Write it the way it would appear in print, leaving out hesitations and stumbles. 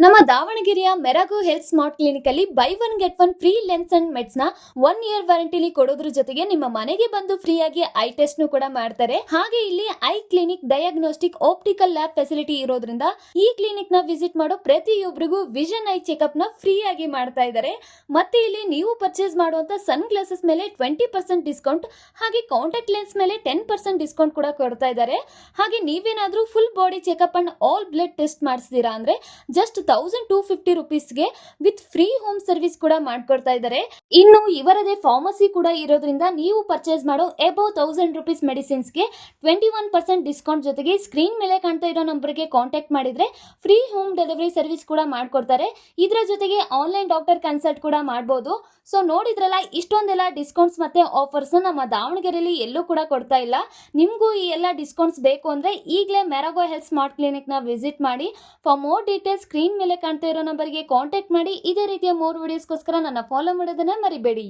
ನಮ್ಮ ದಾವಣಗೆರೆಯ ಮೆರಾಗೋ health smart clinic ಅಲ್ಲಿ by one get one free lens and meds ನ 1 ಇಯರ್ ವಾರಂಟಿಲಿ ಕೊಡೋದ್ರ ಜೊತೆಗೆ ನಿಮ್ಮ ಮನೆಗೆ ಬಂದು ಫ್ರೀ ಆಗಿ ಐ ಟೆಸ್ಟ್ ನು ಕೂಡ ಮಾಡ್ತಾರೆ. ಹಾಗೆ ಇಲ್ಲಿ eye clinic diagnostic optical lab facility ಇರೋದ್ರಿಂದ ಈ ಕ್ಲಿನಿಕ್ ನ ವಿಸಿಟ್ ಮಾಡೋ ಪ್ರತಿಯೊಬ್ಬರಿಗೂ ವಿಷನ್ ಐ ಚೆಕ್ಅಪ್ ನ ಫ್ರೀ ಆಗಿ ಮಾಡ್ತಾ ಇದ್ದಾರೆ. ಮತ್ತೆ ಇಲ್ಲಿ ನೀವು ಪರ್ಚೇಸ್ ಮಾಡುವಂತ ಸನ್ ಗ್ಲಾಸಸ್ ಮೇಲೆ 20% ಡಿಸ್ಕೌಂಟ್ ಹಾಗೆ ಕಾಂಟ್ಯಾಕ್ಟ್ ಲೆನ್ಸ್ ಮೇಲೆ 10% ಡಿಸ್ಕೌಂಟ್ ಕೂಡ ಕೊಡ್ತಾ ಇದ್ದಾರೆ. ಹಾಗೆ ನೀವೇನಾದ್ರೂ full body checkup and all blood test ಮಾಡಿಸ್ತೀರಾ ಅಂದ್ರೆ ಜಸ್ಟ್ 1250 ರುಪೀಸ್ಗೆ ವಿತ್ ಫ್ರೀ ಹೋಮ್ ಸರ್ವಿಸ್ ಕೂಡ ಮಾಡ್ಕೊಡ್ತಾ ಇದ್ದಾರೆ. ಇನ್ನು ಇವರದೇ ಫಾರ್ಮಸಿ ಕೂಡ ಇರೋದ್ರಿಂದ ನೀವು ಪರ್ಚೇಸ್ ಮಾಡೋ ಅಬೌವ್ 1000 ರುಪೀಸ್ ಮೆಡಿಸಿನ್ಸ್ಗೆ 21% ಡಿಸ್ಕೌಂಟ್ ಜೊತೆಗೆ ಸ್ಕ್ರೀನ್ ಮೇಲೆ ಕಾಣ್ತಾ ಇರೋ ನಂಬರ್ಗೆ ಕಾಂಟ್ಯಾಕ್ಟ್ ಮಾಡಿದ್ರೆ ಫ್ರೀ ಹೋಮ್ ಡೆಲಿವರಿ ಸರ್ವಿಸ್ ಕೂಡ ಮಾಡ್ಕೊಡ್ತಾರೆ. ಇದರ ಜೊತೆಗೆ ಆನ್ಲೈನ್ ಡಾಕ್ಟರ್ ಕನ್ಸಲ್ಟ್ ಕೂಡ ಮಾಡಬಹುದು. ಸೊ ನೋಡಿದ್ರಲ್ಲ, ಇಷ್ಟೊಂದೆಲ್ಲ ಡಿಸ್ಕೌಂಟ್ಸ್ ಮತ್ತೆ ಆಫರ್ಸ್ ನಮ್ಮ ದಾವಣಗೆರೆಯಲ್ಲಿ ಎಲ್ಲೂ ಕೂಡ ಕೊಡ್ತಾ ಇಲ್ಲ. ನಿಮಗೂ ಈ ಎಲ್ಲ ಡಿಸ್ಕೌಂಟ್ಸ್ ಬೇಕು ಅಂದ್ರೆ ಈಗಲೇ ಮೆರಾಗೋ ಹೆಲ್ತ್ ಸ್ಮಾರ್ಟ್ ಕ್ಲಿನಿಕ್ ನ ವಿಸಿಟ್ ಮಾಡಿ. ಫಾರ್ ಮೋರ್ ಡೀಟೇಲ್ಸ್ ಸ್ಕ್ರೀನ್ ಮೇಲೆ ಕಾಣ್ತಾ ಇರೋ ನಂಬರ್ಗೆ ಕಾಂಟ್ಯಾಕ್ಟ್ ಮಾಡಿ. ಇದೇ ರೀತಿಯ ಮೋರ್ ವಿಡಿಯೋಸ್ಗೋಸ್ಕರ ನನ್ನ ಫಾಲೋ ಮಾಡೋದನ್ನ ಮರಿಬೇಡಿ.